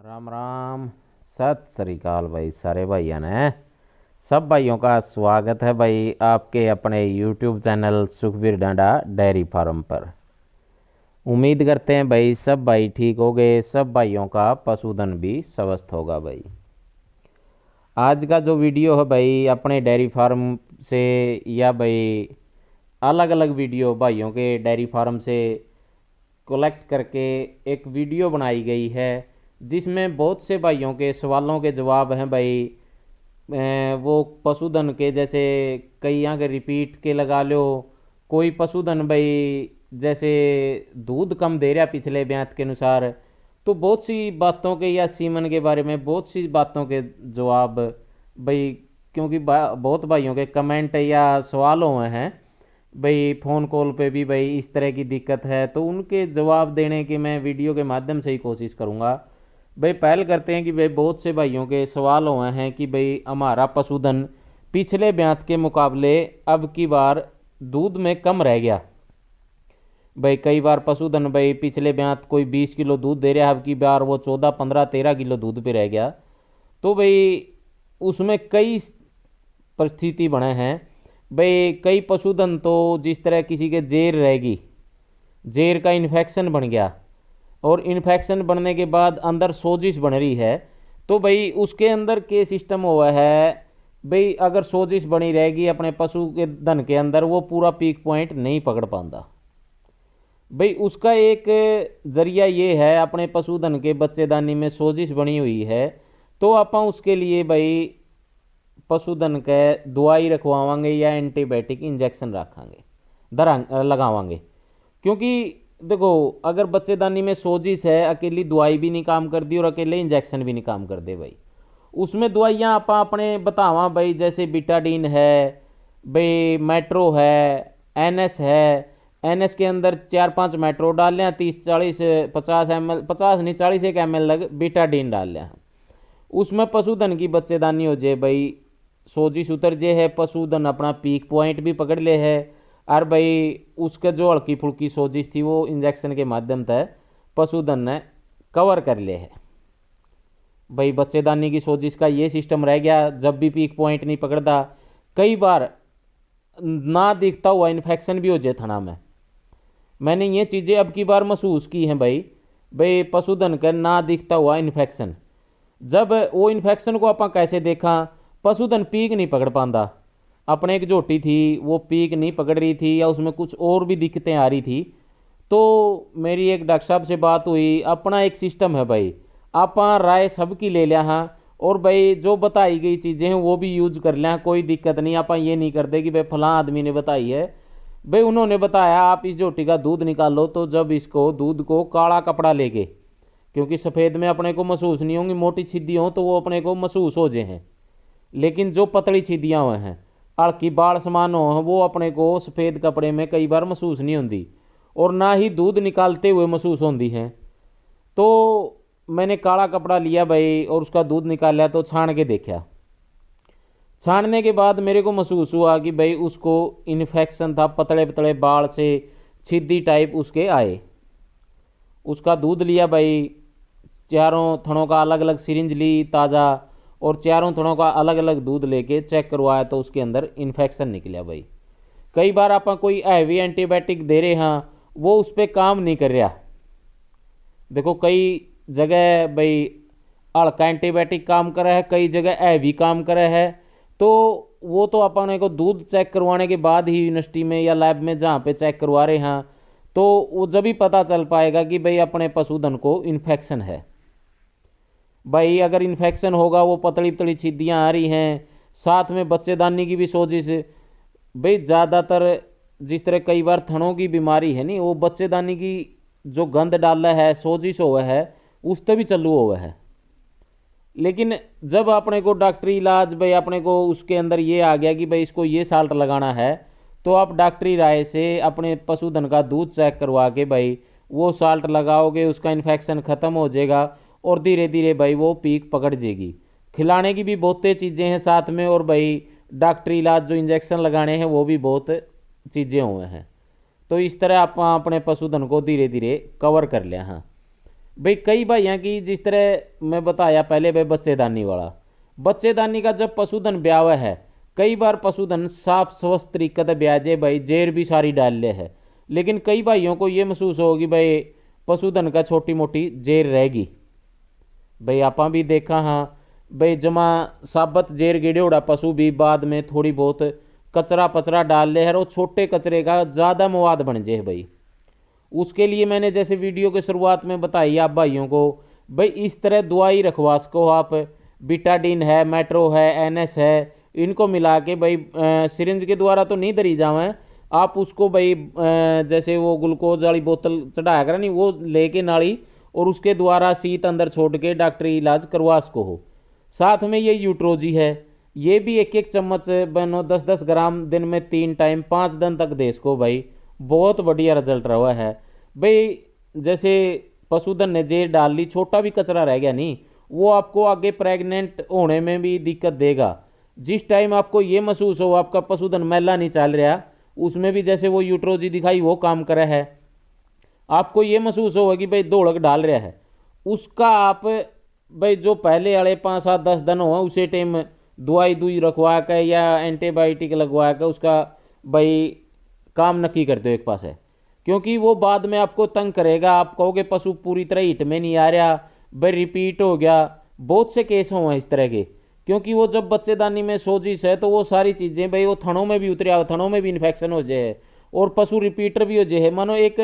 राम राम। सत श्री अकाल भाई, सारे भाइयों ने सब भाइयों का स्वागत है भाई आपके अपने YouTube चैनल सुखबीर डांडा डेयरी फार्म पर। उम्मीद करते हैं भाई सब भाई ठीक हो गए, सब भाइयों का पशुधन भी स्वस्थ होगा भाई। आज का जो वीडियो है भाई अपने डेयरी फार्म से या भाई अलग अलग वीडियो भाइयों के डेयरी फार्म से कलेक्ट करके एक वीडियो बनाई गई है, जिसमें बहुत से भाइयों के सवालों के जवाब हैं भाई। वो पशुधन के जैसे कई यहाँ के रिपीट के लगा लो, कोई पशुधन भाई जैसे दूध कम दे रहा पिछले ब्यात के अनुसार, तो बहुत सी बातों के या सीमन के बारे में बहुत सी बातों के जवाब भाई, क्योंकि बहुत भाइयों के कमेंट या सवाल हुए हैं भाई फ़ोन कॉल पे भी भाई इस तरह की दिक्कत है, तो उनके जवाब देने की मैं वीडियो के माध्यम से ही कोशिश करूँगा। भाई पहल करते हैं कि भाई बहुत से भाइयों के सवाल हुए हैं कि भाई हमारा पशुधन पिछले ब्यात के मुकाबले अब की बार दूध में कम रह गया। भाई कई बार पशुधन भाई पिछले ब्यात कोई 20 किलो दूध दे रहा है, अब की बार वो 14 15 13 किलो दूध पे रह गया। तो भाई उसमें कई परिस्थिति बने हैं भाई। कई पशुधन तो जिस तरह किसी के जेर रहेगी, जेर का इन्फेक्शन बन गया और इन्फेक्शन बनने के बाद अंदर सोजिश बन रही है, तो भाई उसके अंदर के सिस्टम हुआ है भाई अगर सोजिश बनी रहेगी अपने पशु के धन के अंदर, वो पूरा पीक पॉइंट नहीं पकड़ पाता भाई। उसका एक जरिया ये है, अपने पशुधन के बच्चेदानी में सोजिश बनी हुई है तो आप उसके लिए भाई पशुधन के दवाई रखवावांगे या एंटीबायोटिक इंजेक्शन रखेंगे दरा लगावांगे। क्योंकि देखो अगर बच्चेदानी में सोजिश है, अकेली दवाई भी नहीं काम कर दी और अकेले इंजेक्शन भी नहीं काम कर दे भाई। उसमें दवाइयाँ आप अपने बतावा भाई, जैसे बीटाडीन है भाई, मेट्रो है, एनएस है। एनएस के अंदर 4-5 मेट्रो डाल लें, 30-40 50 ml, 50 नहीं 40 एक ml लग बीटाडीन डाल लें। उसमें पशुधन की बच्चेदानी हो जाए भाई, सोजिश उतर जे है, पशुधन अपना पीक पॉइंट भी पकड़ ले है, और भाई उसके जो हल्की फुल्की सोजिश थी वो इंजेक्शन के माध्यम से पशुधन ने कवर कर ले है भाई। बच्चेदानी की सोजिश का ये सिस्टम रह गया, जब भी पीक पॉइंट नहीं पकड़ता कई बार ना दिखता हुआ इन्फेक्शन भी हो जाए थना में। मैंने ये चीज़ें अब की बार महसूस की हैं भाई। भाई पशुधन का ना दिखता हुआ इन्फेक्शन, जब वो इन्फेक्शन को आप कैसे देखा, पशुधन पीक नहीं पकड़ पाता। अपने एक झोटी थी वो पीक नहीं पकड़ रही थी या उसमें कुछ और भी दिक्कतें आ रही थी, तो मेरी एक डॉक्टर साहब से बात हुई। अपना एक सिस्टम है भाई, आप राय सबकी ले लिया हाँ, और भाई जो बताई गई चीज़ें हैं वो भी यूज कर लिया, कोई दिक्कत नहीं। आप ये नहीं करते कि भाई फलां आदमी ने बताई है, भाई उन्होंने बताया आप इस झोटी का दूध निकालो, तो जब इसको दूध को काला कपड़ा लेके, क्योंकि सफ़ेद में अपने को महसूस नहीं होंगी, मोटी छिद्दी हो तो वो अपने को महसूस हो जाए हैं, लेकिन जो पतली छिद्दियाँ हुए हैं हल्की बाल समान हो वो अपने को सफ़ेद कपड़े में कई बार महसूस नहीं होती और ना ही दूध निकालते हुए महसूस होती हैं। तो मैंने काला कपड़ा लिया भाई और उसका दूध निकाला तो छान के देखा। छानने के बाद मेरे को महसूस हुआ कि भाई उसको इन्फेक्शन था, पतले पतले बाल से छिद्दी टाइप उसके आए। उसका दूध लिया भाई, चारों थनों का अलग अलग सिरिंज ली ताज़ा, और चारों थनों का अलग अलग दूध लेके चेक करवाया तो उसके अंदर इन्फेक्शन निकला भाई। कई बार आप कोई हैवी एंटीबायोटिक दे रहे हैं वो उस पर काम नहीं कर रहा। देखो कई जगह भाई हल्का एंटीबायोटिक काम कर रहा है, कई जगह हैवी काम कर रहा है, तो वो तो अपने को दूध चेक करवाने के बाद ही यूनिवर्सिटी में या लैब में जहाँ पे चेक करवा रहे हैं तो वो जब भी पता चल पाएगा कि भाई अपने पशुधन को इन्फेक्शन है। भाई अगर इन्फेक्शन होगा, वो पतली पतली छिद्दियाँ आ रही हैं, साथ में बच्चेदानी की भी सोजिश भाई। ज़्यादातर जिस तरह कई बार थनों की बीमारी है नहीं, वो बच्चेदानी की जो गंद डाला है सोजिश हुआ है उससे भी चालू हुआ है। लेकिन जब अपने को डॉक्टरी इलाज भाई अपने को उसके अंदर ये आ गया कि भाई इसको ये साल्ट लगाना है, तो आप डॉक्टरी राय से अपने पशुधन का दूध चेक करवा के भाई वो साल्ट लगाओगे, उसका इन्फेक्शन ख़त्म हो जाएगा और धीरे धीरे भाई वो पीक पकड़ जाएगी। खिलाने की भी बहुत चीज़ें हैं साथ में, और भाई डॉक्टरी इलाज जो इंजेक्शन लगाने हैं वो भी बहुत चीज़ें हुए हैं। तो इस तरह आप अपने पशुधन को धीरे धीरे कवर कर लिया। हाँ भाई कई भाइयों की जिस तरह मैं बताया पहले भाई बच्चेदानी वाला, बच्चेदानी का जब पशुधन ब्याह है, कई बार पशुधन साफ स्वस्थ तरीके से ब्याजे भाई जेर भी सारी डाल ले है, लेकिन कई भाइयों को ये महसूस होगी भाई पशुधन का छोटी मोटी जेर रहेगी। भाई आपा भी देखा हाँ भाई जमा साबत जेर गिड़े उड़ा पशु भी बाद में थोड़ी बहुत कचरा पचरा डाल ले है और छोटे कचरे का ज़्यादा मवाद बन जाए भाई। उसके लिए मैंने जैसे वीडियो के शुरुआत में बताई आप भाइयों को, भाई इस तरह दवाई रखवा सको आप, बिटाडीन है, मेट्रो है, एनएस है, इनको मिला के भाई सिरिंज के द्वारा तो नहीं दरी जावे, आप उसको भाई जैसे वो ग्लूकोज वाली बोतल चढ़ाया करा नहीं, वो लेके नाली और उसके द्वारा शीत अंदर छोड़ के डॉक्टरी इलाज करवा सको हो। साथ में ये यूट्रोजी है, ये भी एक एक चम्मच बनो 10-10 ग्राम दिन में 3 टाइम 5 दिन तक दे सको भाई, बहुत बढ़िया रिजल्ट रहा है भाई। जैसे पशुधन ने जेर डाल ली, छोटा भी कचरा रह गया नहीं, वो आपको आगे प्रेग्नेंट होने में भी दिक्कत देगा। जिस टाइम आपको ये महसूस हो आपका पशुधन मैला नहीं चल रहा, उसमें भी जैसे वो यूट्रोजी दिखाई वो काम करे है, आपको ये महसूस होगा कि भाई दौड़क डाल रहा है, उसका आप भाई जो पहले वाले 5-7-10 दिन हो उसे टाइम दवाई दुई रखवा के या एंटीबायोटिक लगवा के उसका भाई काम नक्की करते हो एक पास है, क्योंकि वो बाद में आपको तंग करेगा। आप कहोगे पशु पूरी तरह हिट में नहीं आ रहा, भाई रिपीट हो गया, बहुत से केस हुए हैं इस तरह के, क्योंकि वो जब बच्चेदानी में सोजिश है तो वो सारी चीज़ें भाई वो थनों में भी उतरिया, थनों में भी इन्फेक्शन हो जाए और पशु रिपीटर भी हो जाए। मानो एक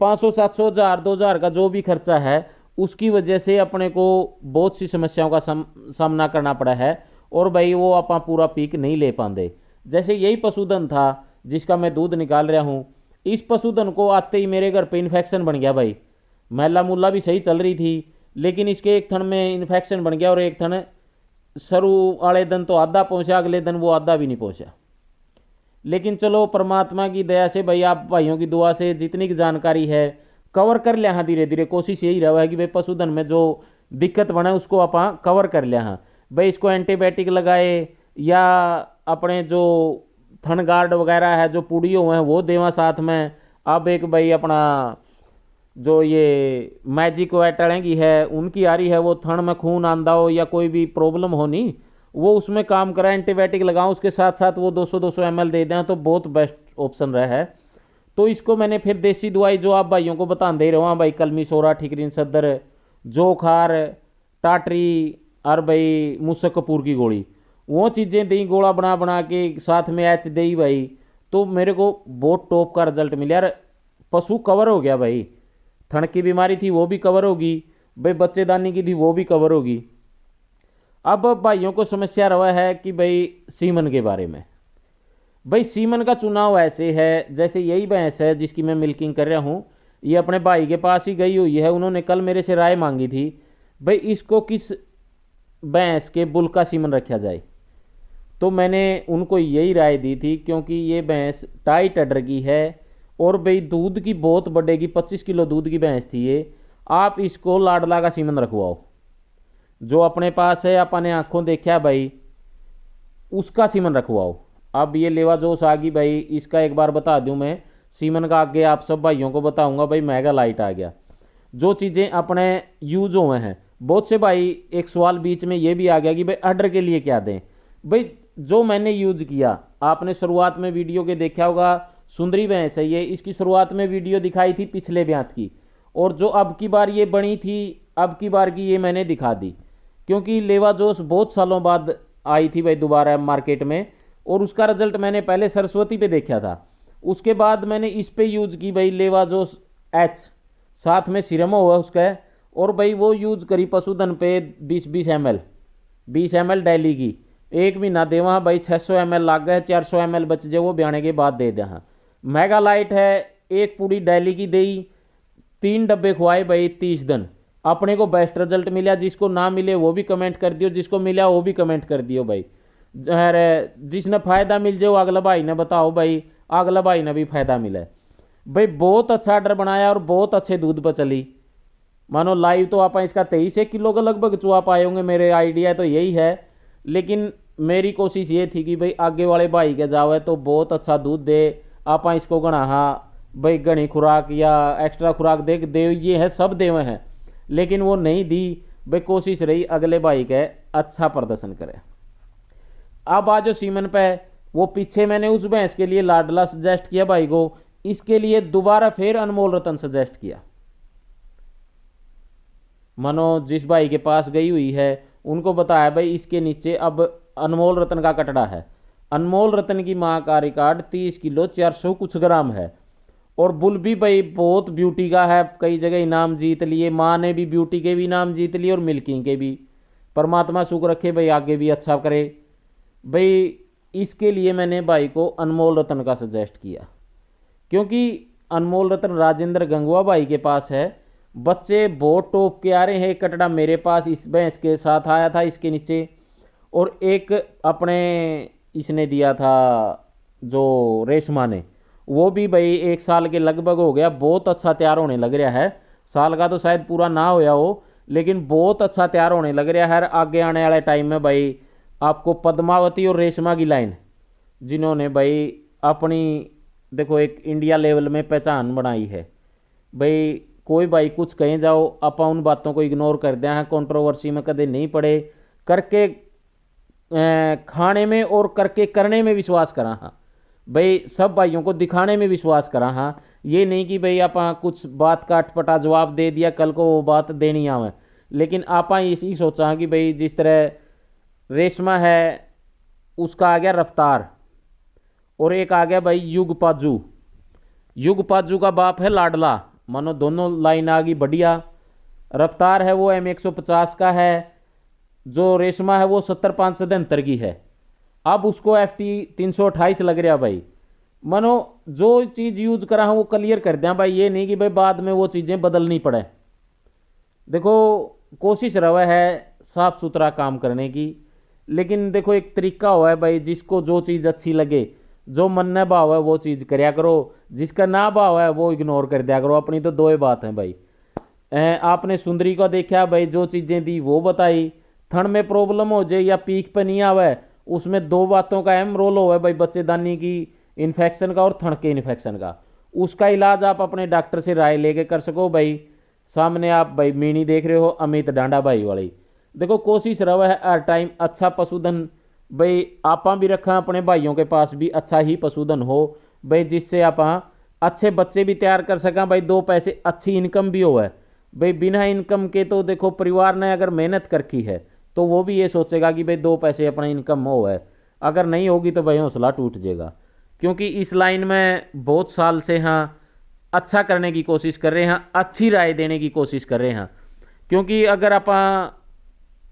500-700 हज़ार 2,000 का जो भी खर्चा है उसकी वजह से अपने को बहुत सी समस्याओं का सामना करना पड़ा है और भाई वो आप पूरा पीक नहीं ले पाते। जैसे यही पशुधन था जिसका मैं दूध निकाल रहा हूँ, इस पशुधन को आते ही मेरे घर पे इन्फेक्शन बन गया भाई, मैला मुल्ला भी सही चल रही थी, लेकिन इसके एक थन में इन्फेक्शन बन गया और एक थन शुरू वाले दिन तो आधा पहुंचा, अगले दिन वो आधा भी नहीं पहुंचा। लेकिन चलो परमात्मा की दया से भाई, आप भाइयों की दुआ से जितनी की जानकारी है कवर कर लिया हाँ, धीरे धीरे कोशिश यही रहा है कि भाई पशुधन में जो दिक्कत बने उसको आप कवर कर लिया हाँ भाई। इसको एंटीबायोटिक लगाए या अपने जो थन गार्ड वगैरह है जो पुड़ियों हुए हैं वो देवा साथ में। अब एक भाई अपना जो ये मैजिक वेटड़ेंगी है उनकी आ रही है, वो थन में खून आंदा हो या कोई भी प्रॉब्लम हो नहीं, वो उसमें काम करा, एंटीबायोटिक लगाऊं उसके साथ साथ वो 200-200 ml दे दें तो बहुत बेस्ट ऑप्शन रहा है। तो इसको मैंने फिर देसी दवाई जो आप भाइयों को बता दे रहा हूँ भाई, कलमी सोरा, ठिकरीन सदर, जोखार, टाटरी और भाई मूसक कपूर की गोली, वो चीज़ें दी गोला बना बना के साथ में एच दी भाई, तो मेरे को बहुत टॉप का रिजल्ट मिला यार। पशु कवर हो गया भाई, थन की बीमारी थी वो भी कवर होगी भाई, बच्चेदानी की थी वो भी कवर होगी। अब भाइयों को समस्या रहा है कि भाई सीमन के बारे में, भाई सीमन का चुनाव ऐसे है जैसे यही भैंस है जिसकी मैं मिल्किंग कर रहा हूँ, ये अपने भाई के पास ही गई हुई है, उन्होंने कल मेरे से राय मांगी थी भाई इसको किस भैंस के बुल का सीमन रखा जाए, तो मैंने उनको यही राय दी थी क्योंकि ये भैंस टाइट अडर की है और भाई दूध की बहुत बढ़ेगी, 25 किलो दूध की भैंस थी ये, आप इसको लाडला का सीमन रखवाओ, जो अपने पास है अपने आंखों देखा भाई उसका सीमन रखवाओ। अब ये लेवा जोश आ गई भाई, इसका एक बार बता दूं मैं, सीमन का आगे आप सब भाइयों को बताऊंगा भाई, मेगा लाइट आ गया, जो चीज़ें अपने यूज हुए हैं। बहुत से भाई एक सवाल बीच में ये भी आ गया कि भाई अडर के लिए क्या दें, भाई जो मैंने यूज किया आपने शुरुआत में वीडियो के देखा होगा, सुंदरी भैंस है ये, इसकी शुरुआत में वीडियो दिखाई थी पिछले ब्यात की, और जो अब की बार ये बनी थी अब की बार की ये मैंने दिखा दी, क्योंकि लेवा जोश बहुत सालों बाद आई थी भाई दोबारा मार्केट में, और उसका रिजल्ट मैंने पहले सरस्वती पे देखा था, उसके बाद मैंने इस पे यूज की भाई लेवा जोश एच, साथ में सिरमो हुआ उसका, और भाई वो यूज करी पशुधन पे 20 ml डेली की, एक महीना दे वहाँ भाई 600 ml लाग गए, 400 ml बच जाए वो ब्याने के बाद दे दे। मेगा लाइट है, एक पूरी डेली की दे, 3 डब्बे खुआए भाई 30 दिन, अपने को बेस्ट रिजल्ट मिला। जिसको ना मिले वो भी कमेंट कर दियो, जिसको मिला वो भी कमेंट कर दियो भाई, अरे जिसने फ़ायदा मिल जाए वो अगला भाई ने बताओ भाई, अगला भाई ने भी फ़ायदा मिला है भाई। बहुत अच्छा ऑर्डर बनाया और बहुत अच्छे दूध पर चली, मानो लाइव तो आप इसका 23 किलो का लगभग चुआ पाए होंगे, मेरे आइडिया तो यही है, लेकिन मेरी कोशिश ये थी कि भाई आगे वाले भाई के जावे तो बहुत अच्छा दूध दे, आप इसको गणा हाँ भाई घनी खुराक या एक्स्ट्रा खुराक दे ये है सब देवे हैं, लेकिन वो नहीं दी भाई। कोशिश रही अगले भाई के अच्छा प्रदर्शन करे। अब आज जो सीमन पे वो पीछे मैंने उस भैंस के लिए लाडला सजेस्ट किया भाई को, इसके लिए दोबारा फिर अनमोल रतन सजेस्ट किया। मानो जिस भाई के पास गई हुई है उनको बताया भाई इसके नीचे अब अनमोल रतन का कटड़ा है। अनमोल रतन की मां का रिकॉर्ड 30 किलो 400 कुछ ग्राम है। और बुल भी भाई बहुत ब्यूटी का है, कई जगह इनाम जीत लिए। माँ ने भी ब्यूटी के भी इनाम जीत लिए और मिल्किंग के भी। परमात्मा सुख रखे भाई, आगे भी अच्छा करे भाई। इसके लिए मैंने भाई को अनमोल रतन का सजेस्ट किया, क्योंकि अनमोल रतन राजेंद्र गंगवा भाई के पास है। बच्चे बहुत टॉप के आ रहे हैं। एक कटड़ा मेरे पास इस भैंस के साथ आया था इसके नीचे, और एक अपने इसने दिया था जो रेशमा ने, वो भी भाई 1 साल के लगभग हो गया। बहुत अच्छा तैयार होने लग रहा है। साल का तो शायद पूरा ना होया हो, लेकिन बहुत अच्छा तैयार होने लग रहा है। आगे आने वाले टाइम में भाई आपको पद्मावती और रेशमा की लाइन, जिन्होंने भाई अपनी देखो एक इंडिया लेवल में पहचान बनाई है भाई। कोई भाई कुछ कहीं जाओ, आप उन बातों को इग्नोर कर दिया है, कंट्रोवर्सी में कदे नहीं पड़े, करके खाने में और करके करने में विश्वास करा। हाँ भाई, सब भाइयों को दिखाने में विश्वास करा। हाँ, ये नहीं कि भाई आप कुछ बात का अटपटा जवाब दे दिया, कल को वो बात देनी आवे। लेकिन आप इसी सोचा कि भाई जिस तरह रेशमा है उसका आ गया रफ्तार, और एक आ गया भाई युग पाजू। युग पाजू का बाप है लाडला। मानो दोनों लाइन आ गई बढ़िया। रफ्तार है वो M150 का है, जो रेशमा है वो 70-573 की है। अब उसको FT 328 लग रहा भाई। मानो जो चीज़ यूज करा है वो क्लियर कर दें भाई, ये नहीं कि भाई बाद में वो चीज़ें बदलनी पड़े। देखो कोशिश रहा है साफ सुथरा काम करने की, लेकिन देखो एक तरीका हुआ है भाई, जिसको जो चीज़ अच्छी लगे, जो मन में भाव है वो चीज़ करया करो, जिसका ना भाव है वो इग्नोर कर दिया करो। अपनी तो दो ही बात है भाई। आपने सुंदरी को देखा भाई, जो चीज़ें दी वो बताई। थन में प्रॉब्लम हो जाए या पीक पे नहीं आवे, उसमें 2 बातों का अहम रोल हो है भाई, बच्चेदानी की इन्फेक्शन का और थन के इन्फेक्शन का। उसका इलाज आप अपने डॉक्टर से राय लेके कर सको भाई। सामने आप भाई मीणी देख रहे हो अमित डांडा भाई वाली। देखो कोशिश रहा है हर टाइम अच्छा पशुधन भाई आपा भी रखा, अपने भाइयों के पास भी अच्छा ही पशुधन हो भाई, जिससे आप अच्छे बच्चे भी तैयार कर सकें भाई, 2 पैसे अच्छी इनकम भी हो है भाई। बिना इनकम के तो देखो परिवार ने अगर मेहनत करकी है तो वो भी ये सोचेगा कि भाई 2 पैसे अपना इनकम हो है। अगर नहीं होगी तो भाई हौसला टूट जाएगा। क्योंकि इस लाइन में बहुत साल से हाँ अच्छा करने की कोशिश कर रहे हैं, अच्छी राय देने की कोशिश कर रहे हैं। क्योंकि अगर आप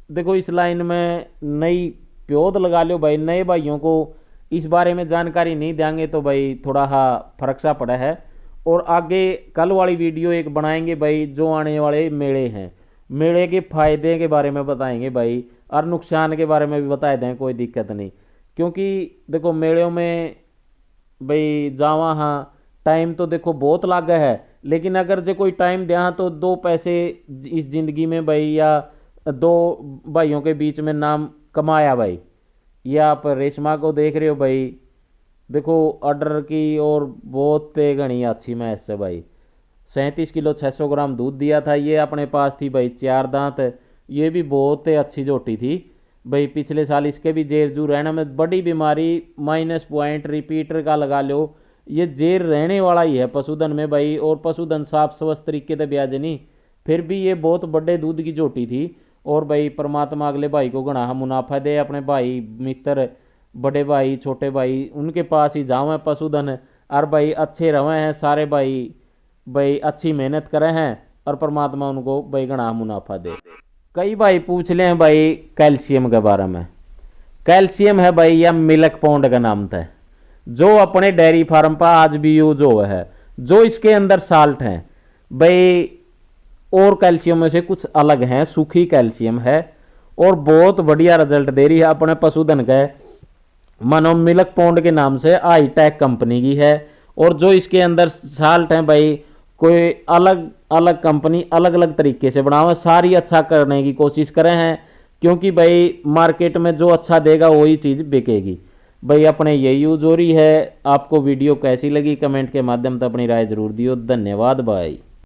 देखो इस लाइन में नई प्योद लगा लो भाई, नए भाइयों को इस बारे में जानकारी नहीं देंगे तो भाई थोड़ा हाँ फर्क सा पड़ा है। और आगे कल वाली वीडियो एक बनाएंगे भाई, जो आने वाले मेले हैं, मेले के फायदे के बारे में बताएंगे भाई, और नुकसान के बारे में भी बता दें, कोई दिक्कत नहीं। क्योंकि देखो मेलों में भाई जावा हाँ टाइम तो देखो बहुत लागा है, लेकिन अगर जो कोई टाइम दिया तो 2 पैसे इस ज़िंदगी में भाई, या 2 भाइयों के बीच में नाम कमाया भाई। ये आप रेशमा को देख रहे हो भाई, देखो ऑर्डर की और बहुत घनी अच्छी मैच से भाई। 37 किलो 600 ग्राम दूध दिया था। ये अपने पास थी भाई 4 दांत। ये भी बहुत अच्छी जोटी थी भाई। पिछले साल इसके भी जेर जू रहना में बड़ी बीमारी -पॉइंट रिपीटर का लगा लो, ये जेर रहने वाला ही है पशुधन में भाई। और पशुधन साफ स्वस्थ तरीके से ब्याज नहीं, फिर भी ये बहुत बड़े दूध की जोटी थी। और भाई परमात्मा अगले भाई को गणा मुनाफा दे। अपने भाई मित्र बड़े भाई छोटे भाई उनके पास ही जाओ पशुधन, और भाई अच्छे रहे हैं सारे भाई, भाई अच्छी मेहनत करे हैं और परमात्मा उनको भाई गणा मुनाफा दे। कई भाई पूछ ले हैं भाई कैल्शियम के बारे में। कैल्शियम है भाई या मिल्क पॉन्ड का नाम था, जो अपने डेयरी फार्म पर आज भी यूज हो है। जो इसके अंदर साल्ट हैं भाई और कैल्शियम में से कुछ अलग हैं, सूखी कैल्शियम है और बहुत बढ़िया रिजल्ट दे रही है अपने पशुधन के। मानो मिल्क पॉन्ड के नाम से हाईटेक कंपनी की है। और जो इसके अंदर साल्ट हैं भाई, कोई अलग अलग कंपनी अलग अलग तरीके से बनाओ, सारी अच्छा करने की कोशिश करें हैं। क्योंकि भाई मार्केट में जो अच्छा देगा वही चीज़ बिकेगी भाई। अपने यही यूज हो रही है। आपको वीडियो कैसी लगी कमेंट के माध्यम से अपनी राय जरूर दियो। धन्यवाद भाई।